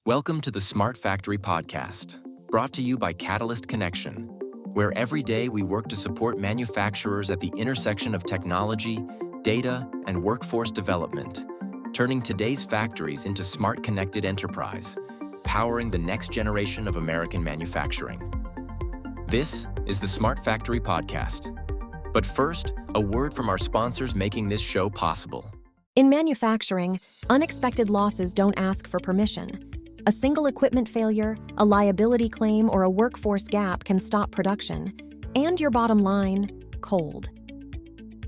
Welcome to the Smart Factory Podcast, brought to you by Catalyst Connection, where every day we work to support manufacturers at the intersection of technology, data, and workforce development, turning today's factories into smart connected enterprise, powering the next generation of American manufacturing. This is the Smart Factory Podcast. But first, a word from our sponsors making this show possible. In manufacturing, unexpected losses don't ask for permission. A single equipment failure, a liability claim, or a workforce gap can stop production, and your bottom line, cold.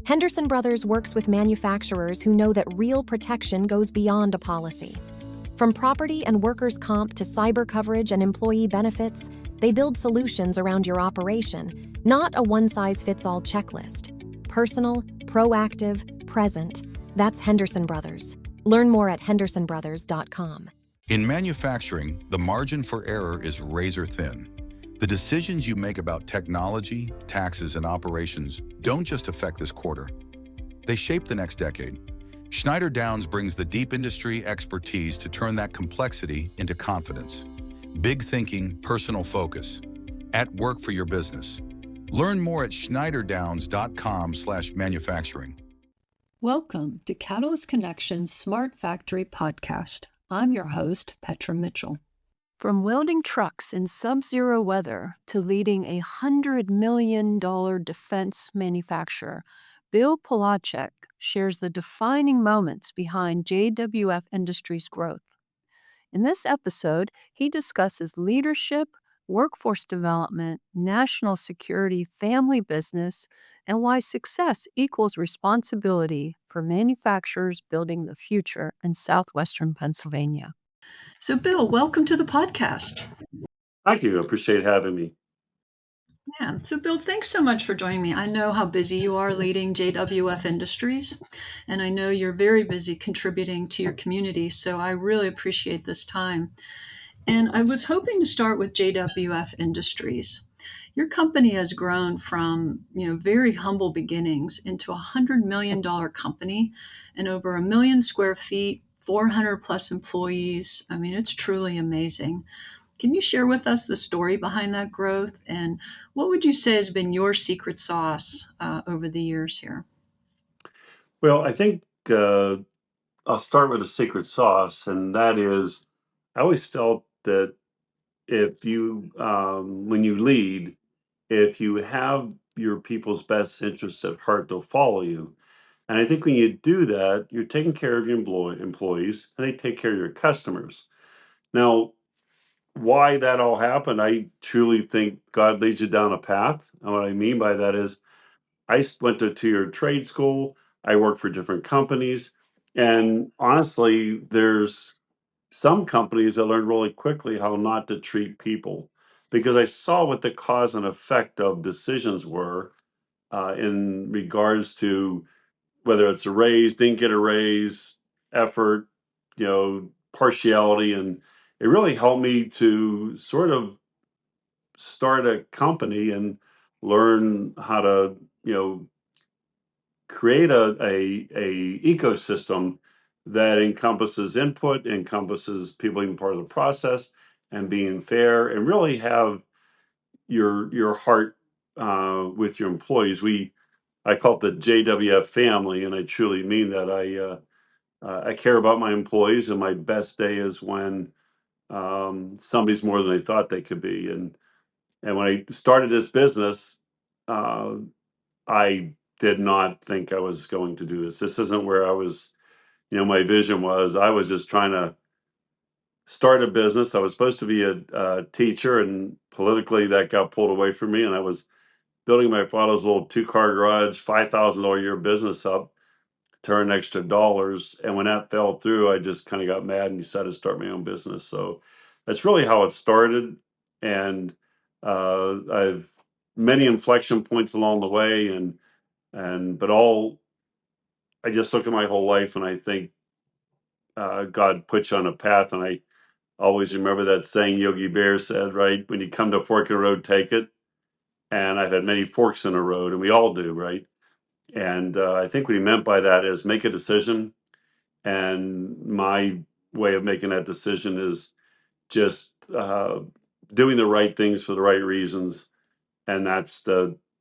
Henderson Brothers works with manufacturers who know that real protection goes beyond a policy. From property and workers' comp to cyber coverage and employee benefits, they build solutions around your operation, not a one-size-fits-all checklist. Personal, proactive, present. That's Henderson Brothers. Learn more at hendersonbrothers.com. In manufacturing, the margin for error is razor thin. The decisions you make about technology, taxes, and operations don't just affect this quarter. They shape the next decade. Schneider Downs brings the deep industry expertise to turn that complexity into confidence. Big thinking, personal focus. At work for your business. Learn more at schneiderdowns.com/manufacturing. Welcome to Catalyst Connection's Smart Factory Podcast. I'm your host, Petra Mitchell. From welding trucks in sub-zero weather to leading a $100 million defense manufacturer, Bill Polacek shares the defining moments behind JWF Industries' growth. In this episode, he discusses leadership, workforce development, national security, family business, and why success equals responsibility for manufacturers building the future in southwestern Pennsylvania. So, Bill, welcome to the podcast. Thank you. I appreciate having me. Yeah. So, Bill, thanks so much for joining me. I know how busy you are leading JWF Industries, and I know you're very busy contributing to your community, so I really appreciate this time. And I was hoping to start with JWF Industries. Your company has grown from, very humble beginnings into a $100 million company and over 1 million square feet, 400 plus employees. I mean, it's truly amazing. Can you share with us the story behind that growth? And what would you say has been your secret sauce over the years here? Well, I think I'll start with a secret sauce, and that is I always felt that if you, when you lead, if you have your people's best interests at heart, they'll follow you. And I think when you do that, you're taking care of your employees and they take care of your customers. Now, why that all happened, I truly think God leads you down a path. And what I mean by that is went to 2-year trade school. I worked for different companies. And honestly, there's some companies that learned really quickly how not to treat people because I saw what the cause and effect of decisions were in regards to whether it's a raise, didn't get a raise, effort, partiality. And it really helped me to sort of start a company and learn how to, create a ecosystem that encompasses input, encompasses people being part of the process and being fair, and really have your heart with your employees. I call it the JWF family, and I truly mean that. I care about my employees, and my best day is when somebody's more than they thought they could be. And when I started this business, I did not think I was going to do this. This isn't where I was, my vision was. I was just trying to start a business. I was supposed to be a teacher, and politically that got pulled away from me. And I was building my father's little 2-car garage, $5,000 a year business up to earn extra dollars. And when that fell through, I just kind of got mad and decided to start my own business. So that's really how it started. And I've many inflection points along the way, but I just look at my whole life and I think God put you on a path. And I always remember that saying Yogi Bear said, right? When you come to a fork in the road, take it. And I've had many forks in the road, and we all do, right? And I think what he meant by that is make a decision. And my way of making that decision is just doing the right things for the right reasons. And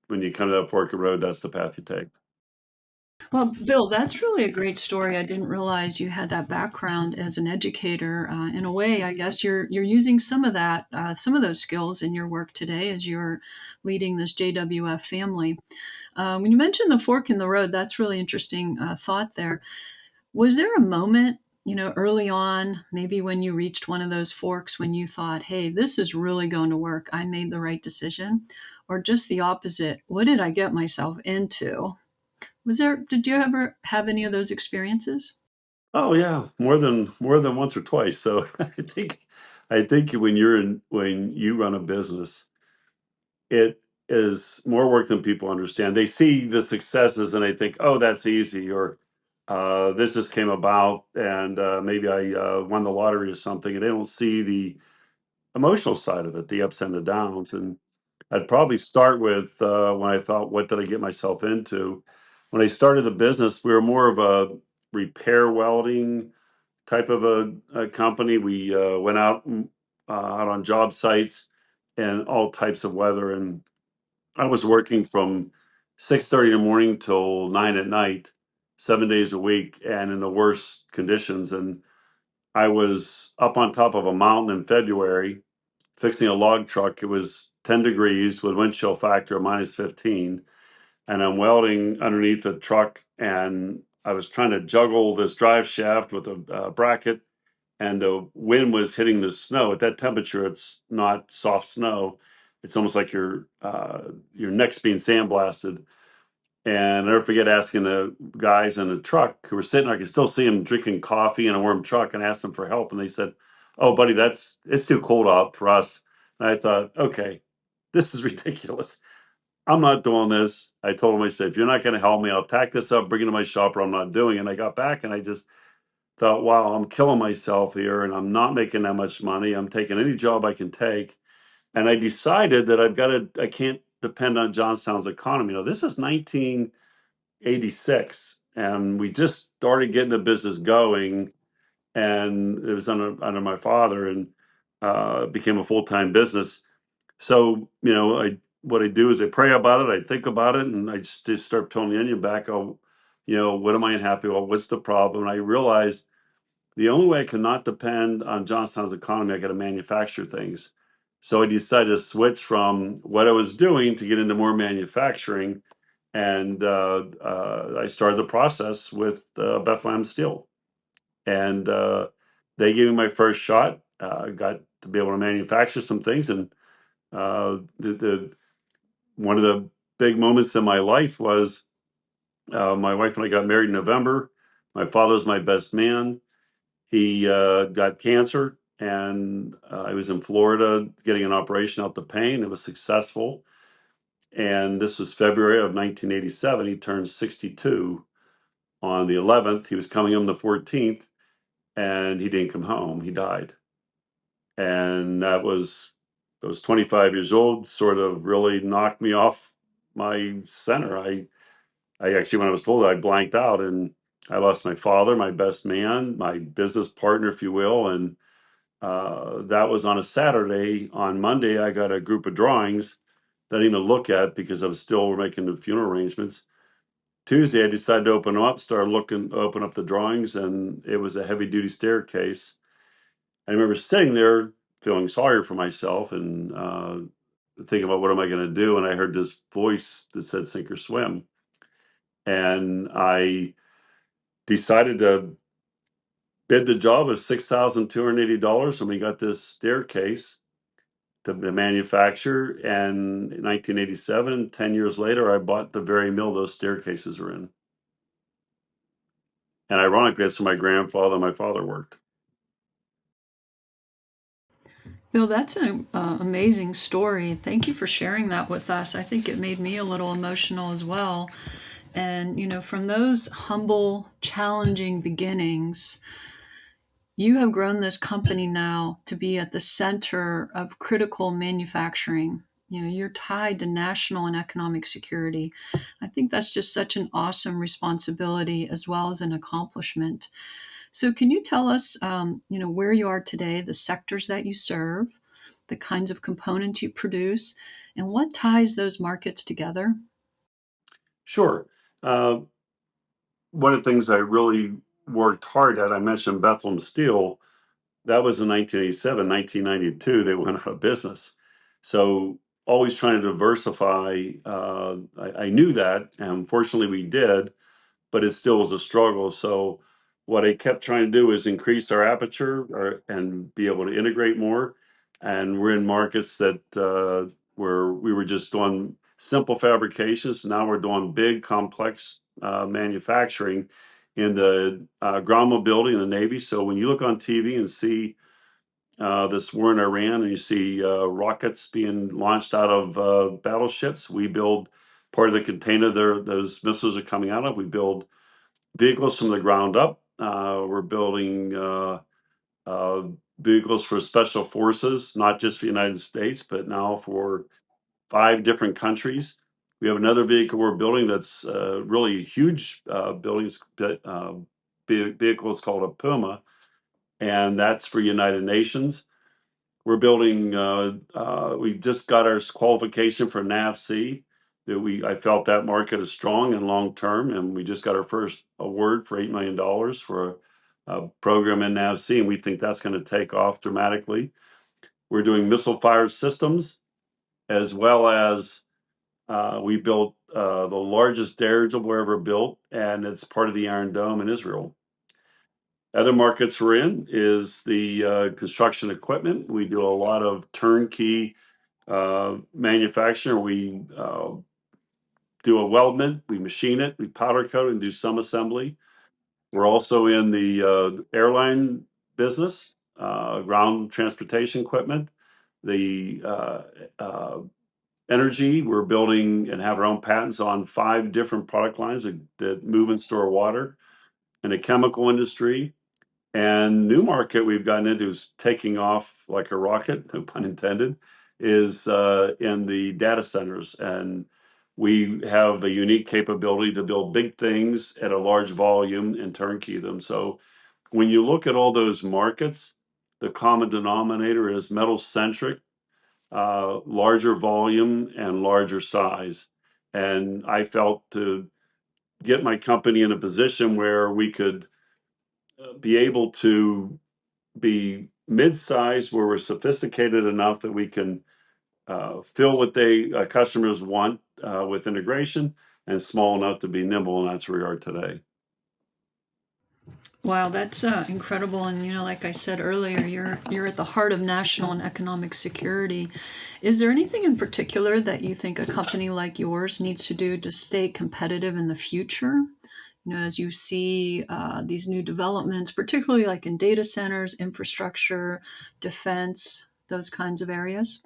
when you come to that fork of road, that's the path you take. Well, Bill, that's really a great story. I didn't realize you had that background as an educator. In a way, I guess you're using some of those skills in your work today as you're leading this JWF family. When you mentioned the fork in the road, that's really interesting thought there. Was there a moment, early on, maybe when you reached one of those forks when you thought, hey, this is really going to work, I made the right decision? Or just the opposite, what did I get myself into? Did you ever have any of those experiences? Oh yeah, more than once or twice. So I think when you run a business, it is more work than people understand. They see the successes and they think, oh, that's easy, or this just came about, and maybe I won the lottery or something, and they don't see the emotional side of it, the ups and the downs. And I'd probably start with when I thought, what did I get myself into? When I started the business, we were more of a repair welding type of a company. We went out on job sites and all types of weather. And I was working from 6:30 in the morning till 9 at night, 7 days a week, and in the worst conditions. And I was up on top of a mountain in February fixing a log truck. It was 10 degrees with wind chill factor of -15, and I'm welding underneath the truck. And I was trying to juggle this drive shaft with a bracket, and the wind was hitting the snow. At that temperature, it's not soft snow. It's almost like your neck's being sandblasted. And I never forget asking the guys in the truck who were sitting, I could still see them drinking coffee in a warm truck, and asked them for help. And they said, "Oh, buddy, it's too cold out for us." And I thought, okay, this is ridiculous. I'm not doing this. I told him, I said, if you're not going to help me, I'll tack this up, bring it to my shop, or I'm not doing it. And I got back and I just thought, wow, I'm killing myself here and I'm not making that much money. I'm taking any job I can take. And I decided that I can't depend on Johnstown's economy. This is 1986, and we just started getting the business going, and it was under my father, and it became a full-time business. So, what I do is I pray about it, I think about it, and I just start peeling the onion back. Oh, what am I unhappy about? What's the problem? And I realized the only way I cannot depend on Johnstown's economy, I got to manufacture things. So I decided to switch from what I was doing to get into more manufacturing, and I started the process with Bethlehem Steel, and they gave me my first shot. I got to be able to manufacture some things, and the one of the big moments in my life was my wife and I got married in November. My father was my best man. He got cancer, and I was in Florida getting an operation out the pain. It was successful, and this was February of 1987. He turned 62 on the 11th. He was coming home the 14th, and he didn't come home. He died, and I was 25 years old. Sort of really knocked me off my center. I actually, when I was told, I blanked out, and I lost my father, my best man, my business partner, if you will, and that was on a Saturday. On Monday, I got a group of drawings that I didn't even look at because I was still making the funeral arrangements. Tuesday, I decided to open up the drawings, and it was a heavy duty staircase. I remember sitting there feeling sorry for myself and thinking about what am I going to do. And I heard this voice that said, "Sink or swim." And I decided to bid the job of $6,280, and we got this staircase to the manufacturer. And in 1987, 10 years later, I bought the very mill those staircases are in. And ironically, that's where my grandfather and my father worked. Bill, that's an amazing story. Thank you for sharing that with us. I think it made me a little emotional as well. And, from those humble, challenging beginnings, you have grown this company now to be at the center of critical manufacturing. You're tied to national and economic security. I think that's just such an awesome responsibility as well as an accomplishment. So, can you tell us, where you are today, the sectors that you serve, the kinds of components you produce, and what ties those markets together? Sure. Uh, One of the things I really worked hard at, I mentioned Bethlehem Steel. That was in 1987, 1992, they went out of business. So always trying to diversify. I knew that, and fortunately we did, but it still was a struggle. So what I kept trying to do is increase our aperture and be able to integrate more. And we're in markets that where we were just doing simple fabrications. Now we're doing big, complex manufacturing in the ground mobility in the Navy. So when you look on TV and see this war in Iran and you see rockets being launched out of battleships, we build part of the container those missiles are coming out of. We build vehicles from the ground up. We're building uh, vehicles for special forces, not just for the United States, but now for 5 different countries. We have another vehicle we're building that's really huge buildings vehicle. It's called a Puma, and that's for United Nations. We're building. We just got our qualification for NAVC. I felt that market is strong and long term, and we just got our first award for $8 million for a program in NAVC, and we think that's going to take off dramatically. We're doing missile fire systems as well as we built the largest dirigible ever built, and it's part of the Iron Dome in Israel. Other markets we're in is the construction equipment. We do a lot of turnkey manufacturing. We do a weldment, we machine it, we powder coat and do some assembly. We're also in the airline business, ground transportation equipment, the energy. We're building and have our own patents on 5 different product lines that move and store water. In the chemical industry, and new market we've gotten into is taking off like a rocket, no pun intended, is in the data centers. And we have a unique capability to build big things at a large volume and turnkey them. So when you look at all those markets, the common denominator is metal centric, larger volume and larger size. And I felt to get my company in a position where we could be able to be mid-sized where we're sophisticated enough that we can fill what they customers want with integration, and small enough to be nimble in that regard today. Wow, that's incredible. And like I said earlier, you're at the heart of national and economic security. Is there anything in particular that you think a company like yours needs to do to stay competitive in the future? As you see these new developments, particularly like in data centers, infrastructure, defense, those kinds of areas?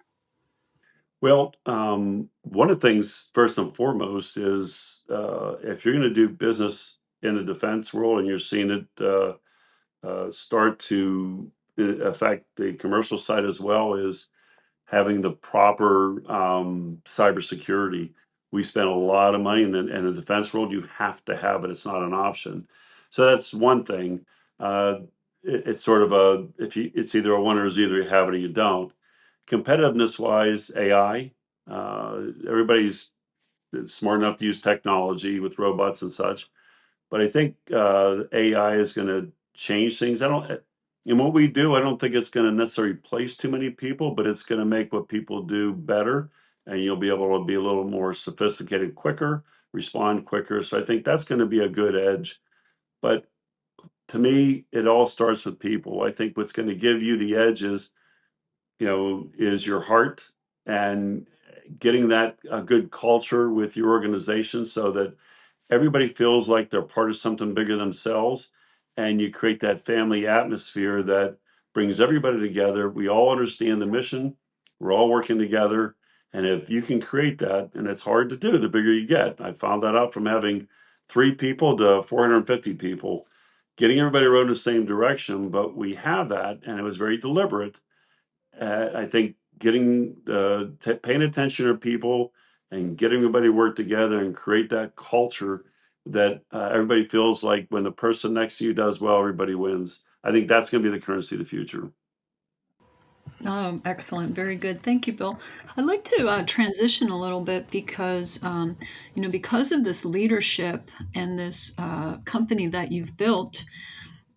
Well, one of the things, first and foremost, is if you're going to do business in the defense world and you're seeing it start to affect the commercial side as well, is having the proper cybersecurity. We spend a lot of money in the defense world. You have to have it. It's not an option. So that's one thing. Uh, it's sort of it's either a winner, is either you have it or you don't. Competitiveness wise, AI. Everybody's smart enough to use technology with robots and such, but I think AI is going to change things. I don't, in what we do, I don't think it's going to necessarily replace too many people, but it's going to make what people do better, and you'll be able to be a little more sophisticated, quicker, respond quicker. So I think that's going to be a good edge. But to me, it all starts with people. I think what's going to give you the edge is your heart, and getting that a good culture with your organization so that everybody feels like they're part of something bigger themselves, and you create that family atmosphere that brings everybody together. We all understand the mission, we're all working together, and if you can create that, and it's hard to do the bigger you get. I found that out from having 3 people to 450 people, getting everybody rowing in the same direction. But we have that, and it was very deliberate. I think getting paying attention to people and getting everybody to work together and create that culture that everybody feels like when the person next to you does well, everybody wins. I think that's going to be the currency of the future. Excellent. Very good. Thank you, Bill. I'd like to transition a little bit because, because of this leadership and this company that you've built,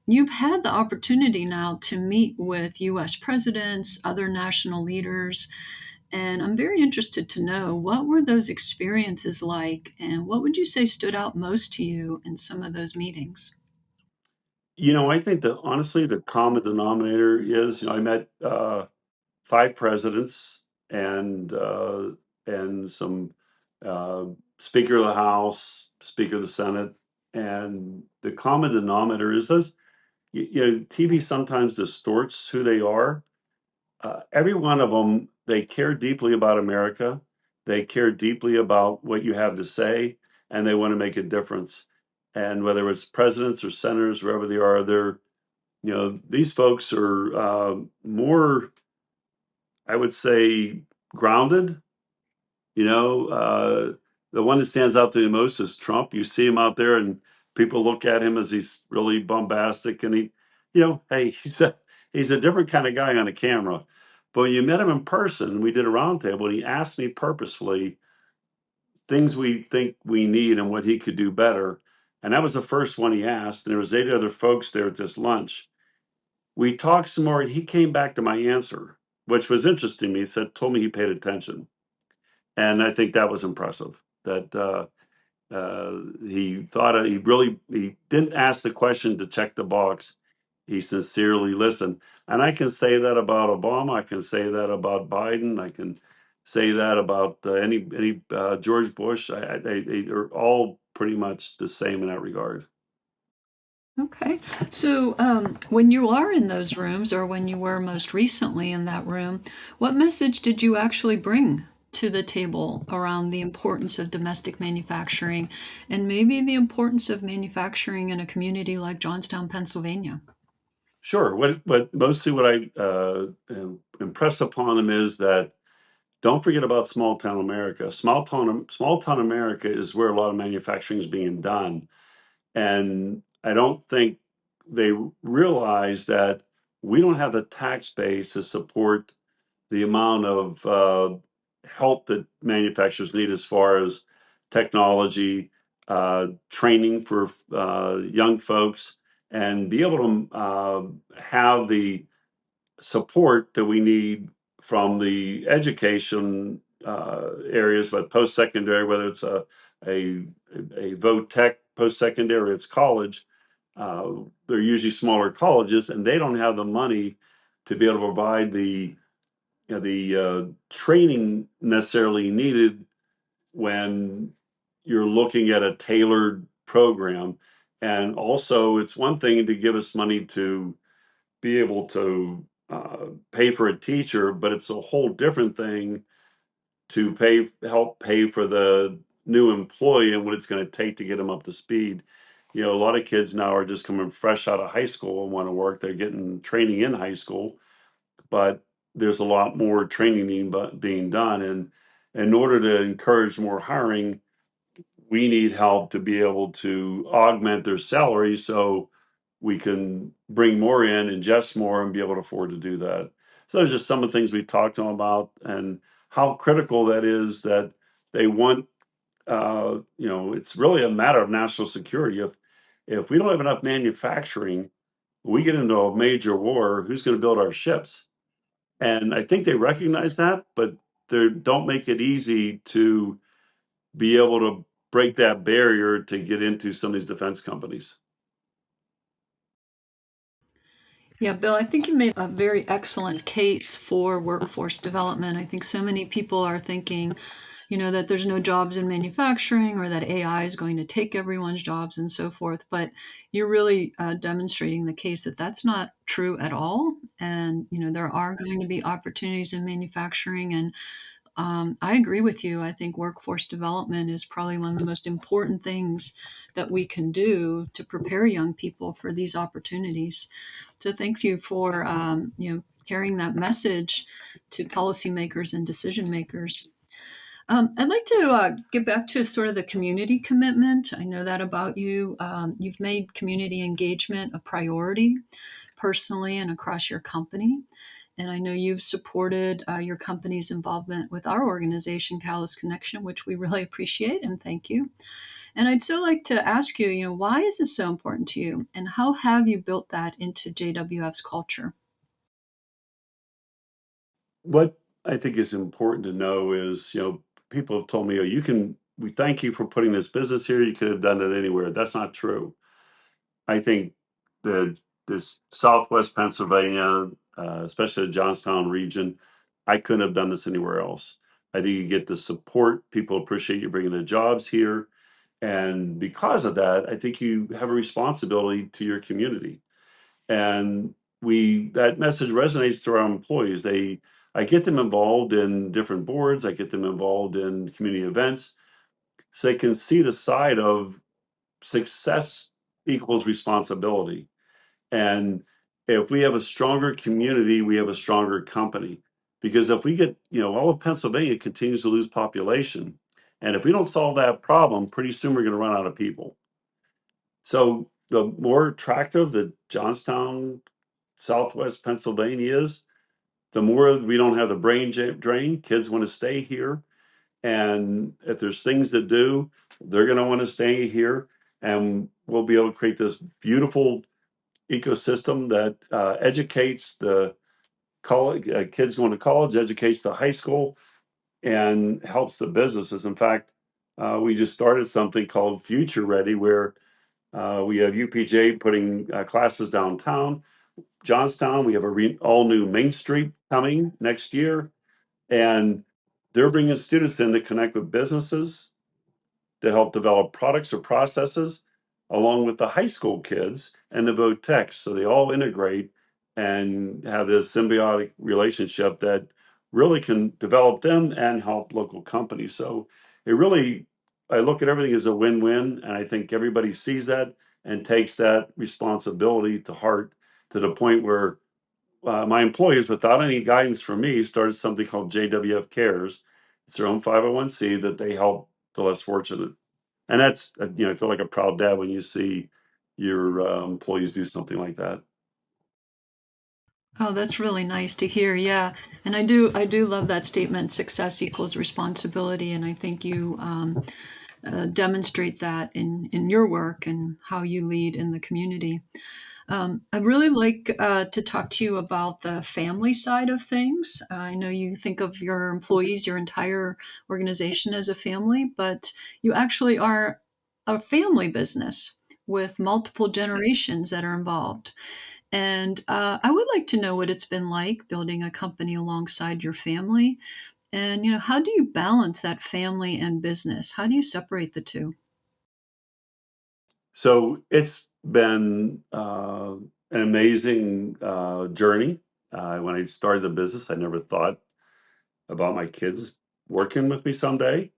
you've had the opportunity now to meet with US presidents, other national leaders, and I'm very interested to know what were those experiences like and what would you say stood out most to you in some of those meetings? I think that honestly, the common denominator is, I met five presidents and some uh, Speaker of the House, Speaker of the Senate, and the common denominator is those. TV sometimes distorts who they are. Every one of them, they care deeply about America. They care deeply about what you have to say, and they want to make a difference. And whether it's presidents or senators, wherever they are, these folks are more, I would say, grounded. You know, uh, the one that stands out to me most is Trump. You see him out there, and people look at him as he's really bombastic, and hey, he's a different kind of guy on a camera. But when you met him in person, we did a roundtable, and he asked me purposefully things we think we need and what he could do better. And that was the first one he asked, and there was 8 other folks there at this lunch. We talked some more, and he came back to my answer, which was interesting. He told me he paid attention, and I think that was impressive. That he thought he didn't ask the question to check the box. He sincerely listened, and I can say that about Obama. I can say that about Biden. I can say that about any George Bush. They are all pretty much the same in that regard. Okay. So, when you are in those rooms, or when you were most recently in that room, what message did you actually bring to the table around the importance of domestic manufacturing and maybe the importance of manufacturing in a community like Johnstown, Pennsylvania? Sure. What mostly what I impress upon him is that don't forget about small town America. Small town America is where a lot of manufacturing is being done, and I don't think they realize that we don't have the tax base to support the amount of help that manufacturers need as far as technology, training for young folks, and be able to have the support that we need from the education areas, but post-secondary, whether it's a, a voc tech post-secondary, it's college. They're usually smaller colleges, and they don't have the money to be able to provide the training necessarily needed when you're looking at a tailored program. And also, it's one thing to give us money to be able to pay for a teacher, but it's a whole different thing to help pay for the new employee and what it's going to take to get them up to speed. A lot of kids now are just coming fresh out of high school and want to work. They're getting training in high school, but there's a lot more training being done. And in order to encourage more hiring, we need help to be able to augment their salary so we can bring more in, ingest more, and be able to afford to do that. So there's just some of the things we talked to them about and how critical that is that they want, it's really a matter of national security. If we don't have enough manufacturing, we get into a major war, who's going to build our ships? And I think they recognize that, but they don't make it easy to be able to break that barrier to get into some of these defense companies. Yeah, Bill, I think you made a very excellent case for workforce development. I think so many people are thinking, that there's no jobs in manufacturing or that AI is going to take everyone's jobs and so forth. But you're really demonstrating the case that that's not true at all. And, there are going to be opportunities in manufacturing. And I agree with you. I think workforce development is probably one of the most important things that we can do to prepare young people for these opportunities. So thank you for carrying that message to policymakers and decision makers. I'd like to get back to sort of the community commitment. I know that about you. You've made community engagement a priority personally and across your company. And I know you've supported your company's involvement with our organization, Callus Connection, which we really appreciate and thank you. And I'd still like to ask you, why is this so important to you? And how have you built that into JWF's culture? What I think is important to know is, people have told me, oh, we thank you for putting this business here. You could have done it anywhere. That's not true. I think that this Southwest Pennsylvania, especially the Johnstown region, I couldn't have done this anywhere else. I think you get the support. People appreciate you bringing the jobs here. And because of that, I think you have a responsibility to your community. And that message resonates to our employees. I get them involved in different boards. I get them involved in community events so they can see the side of success equals responsibility. And if we have a stronger community, we have a stronger company. Because if we get, all of Pennsylvania continues to lose population. And if we don't solve that problem, pretty soon we're going to run out of people. So the more attractive that Johnstown, Southwest Pennsylvania is, the more we don't have the brain drain. Kids want to stay here. And if there's things to do, they're going to want to stay here. And we'll be able to create this beautiful ecosystem that educates the college, kids going to college, educates the high school, and helps the businesses. In fact, we just started something called Future Ready, where we have UPJ putting classes downtown. Johnstown, we have all new Main Street coming next year, and they're bringing students in to connect with businesses to help develop products or processes, along with the high school kids and the VOTECs. So they all integrate and have this symbiotic relationship that really can develop them and help local companies. So I look at everything as a win-win, and I think everybody sees that and takes that responsibility to heart, to the point where my employees, without any guidance from me, started something called JWF Cares. It's their own 501c that they help the less fortunate. And that's, I feel like a proud dad when you see your employees do something like that. Oh, that's really nice to hear. Yeah, and I do love that statement. Success equals responsibility, and I think you demonstrate that in your work and how you lead in the community. I'd really like to talk to you about the family side of things. I know you think of your employees, your entire organization as a family, but you actually are a family business with multiple generations that are involved. And I would like to know what it's been like building a company alongside your family. And, how do you balance that family and business? How do you separate the two? So it's been an amazing journey. When I started the business, I never thought about my kids working with me someday.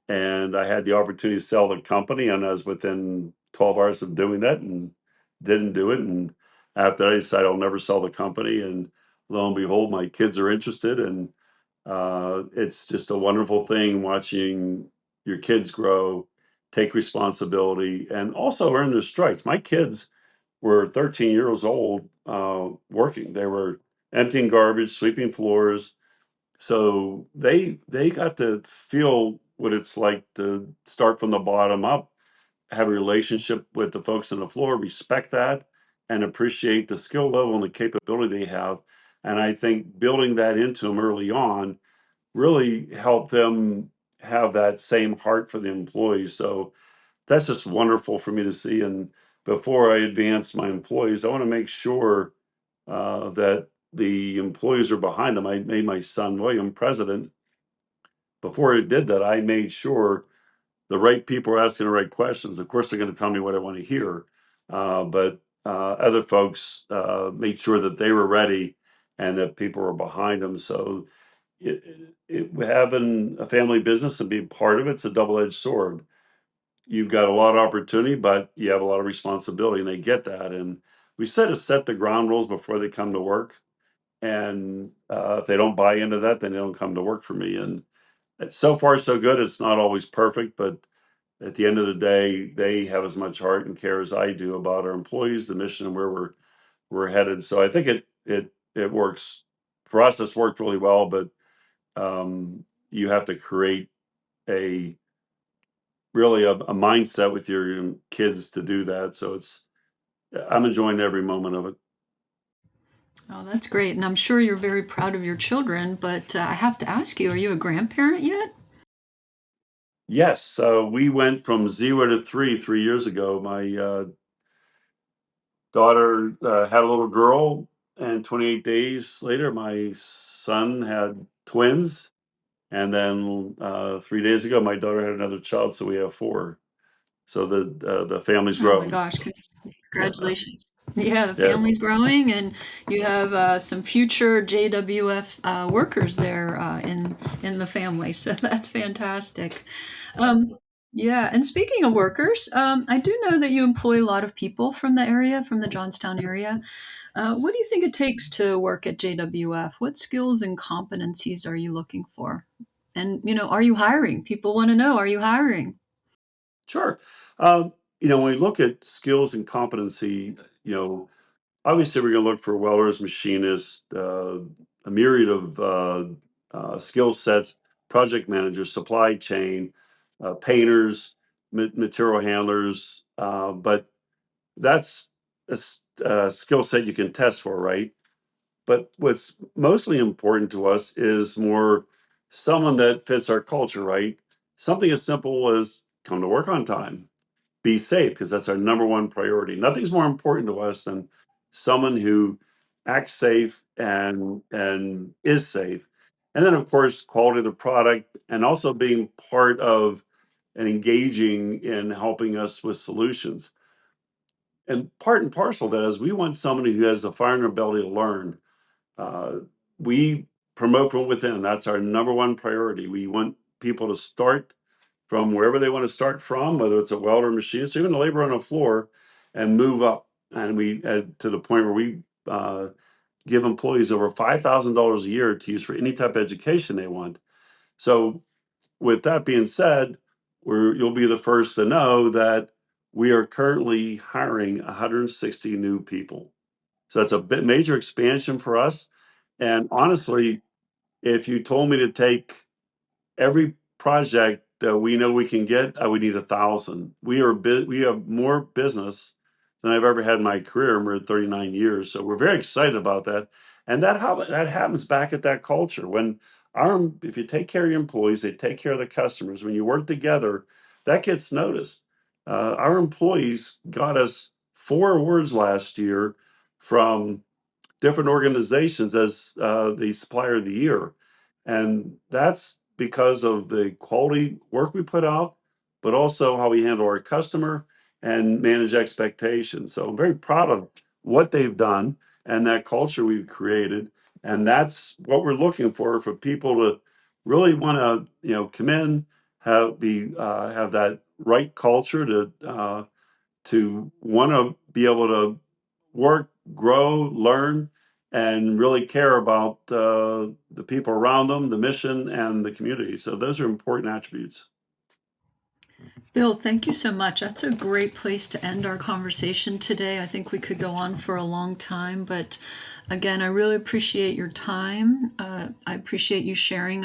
And I had the opportunity to sell the company, and I was within 12 hours of doing that and didn't do it. And after that, I decided I'll never sell the company. And lo and behold, my kids are interested. And it's just a wonderful thing watching your kids grow, take responsibility, and also earn their stripes. My kids were 13 years old working. They were emptying garbage, sweeping floors, so they got to feel what it's like to start from the bottom up, have a relationship with the folks on the floor, respect that, and appreciate the skill level and the capability they have. And I think building that into them early on really helped them have that same heart for the employees. So that's just wonderful for me to see. And before I advance my employees, I want to make sure that the employees are behind them. I made my son William president. Before I did that, I made sure the right people are asking the right questions. Of course, they're going to tell me what I want to hear, but other folks made sure that they were ready and that people were behind them. So having a family business and being part of it's a double-edged sword. You've got a lot of opportunity, but you have a lot of responsibility, and they get that. And we set the ground rules before they come to work. And if they don't buy into that, then they don't come to work for me. And So far, so good. It's not always perfect, but at the end of the day, they have as much heart and care as I do about our employees, the mission, and where we're headed. So I think it works for us. It's worked really well, but you have to create a really a mindset with your kids to do that. So I'm enjoying every moment of it. Oh, that's great. And I'm sure you're very proud of your children, but I have to ask you, are you a grandparent yet? Yes, we went from 0 to 3 years ago. My daughter had a little girl, and 28 days later, my son had twins. And then 3 days ago, my daughter had another child, so we have four. So the family's Oh my growing. gosh, congratulations. Yeah, the family's Yes. growing, and you have some future JWF workers there in the family. So that's fantastic. Um, yeah, and speaking of workers, I do know that you employ a lot of people from the area, from the Johnstown area. What do you think it takes to work at JWF? What skills and competencies are you looking for? And, are you hiring? People want to know, are you hiring? Sure. Um, when we look at skills and competency, obviously we're going to look for welders, machinists, a myriad of skill sets, project managers, supply chain, painters, material handlers. But that's a skill set you can test for, right? But what's mostly important to us is more someone that fits our culture, right? Something as simple as come to work on time, be safe, because that's our number one priority. Nothing's more important to us than someone who acts safe and is safe. And then of course, quality of the product and also being part of and engaging in helping us with solutions. And part and parcel of that is we want somebody who has the fire in their belly to learn. uh, we promote from within. That's our number one priority. We want people to start from wherever they want to start from, whether it's a welder, machinist, or even a laborer on a floor, and move up. And we to the point where we give employees over $5,000 a year to use for any type of education they want. So, with that being said, you'll be the first to know that we are currently hiring 160 new people. So that's a bit major expansion for us. And honestly, if you told me to take every project that we know we can get, I would need 1,000. We have more business than I've ever had in my career, and we're at 39 years. So we're very excited about that. And that happens back at that culture. If you take care of your employees, they take care of the customers. When you work together, that gets noticed. Our employees got us 4 awards last year from different organizations as the supplier of the year. And that's because of the quality work we put out, but also how we handle our customer and manage expectations. So I'm very proud of what they've done and that culture we've created. And that's what we're looking for people to really want to, come in, have that right culture to want to be able to work, grow, learn, and really care about the people around them, the mission, and the community. So those are important attributes. Bill, thank you so much. That's a great place to end our conversation today. I think we could go on for a long time, but again, I really appreciate your time. I appreciate you sharing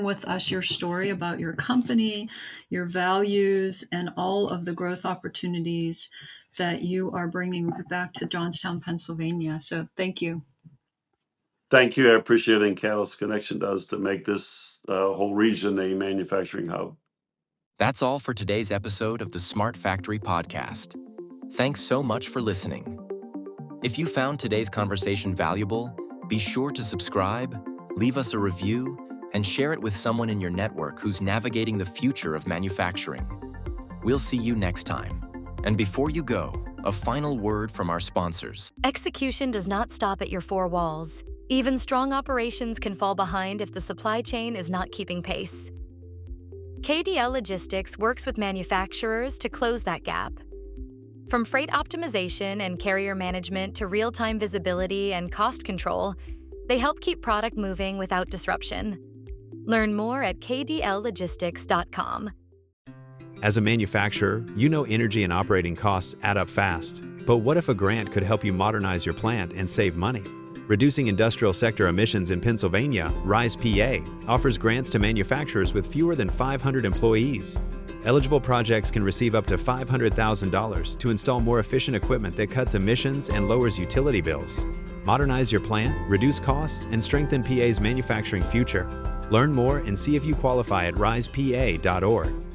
with us your story about your company, your values, and all of the growth opportunities that you are bringing back to Johnstown, Pennsylvania. So thank you. Thank you. I appreciate everything Catalyst Connection does to make this whole region a manufacturing hub. That's all for today's episode of the Smart Factory Podcast. Thanks so much for listening. If you found today's conversation valuable, be sure to subscribe, leave us a review, and share it with someone in your network who's navigating the future of manufacturing. We'll see you next time. And before you go, a final word from our sponsors. Execution does not stop at your four walls. Even strong operations can fall behind if the supply chain is not keeping pace. KDL Logistics works with manufacturers to close that gap. From freight optimization and carrier management to real-time visibility and cost control, they help keep product moving without disruption. Learn more at kdllogistics.com. As a manufacturer, you know energy and operating costs add up fast. But what if a grant could help you modernize your plant and save money? Reducing industrial sector emissions in Pennsylvania, RISE PA offers grants to manufacturers with fewer than 500 employees. Eligible projects can receive up to $500,000 to install more efficient equipment that cuts emissions and lowers utility bills. Modernize your plant, reduce costs, and strengthen PA's manufacturing future. Learn more and see if you qualify at risepa.org.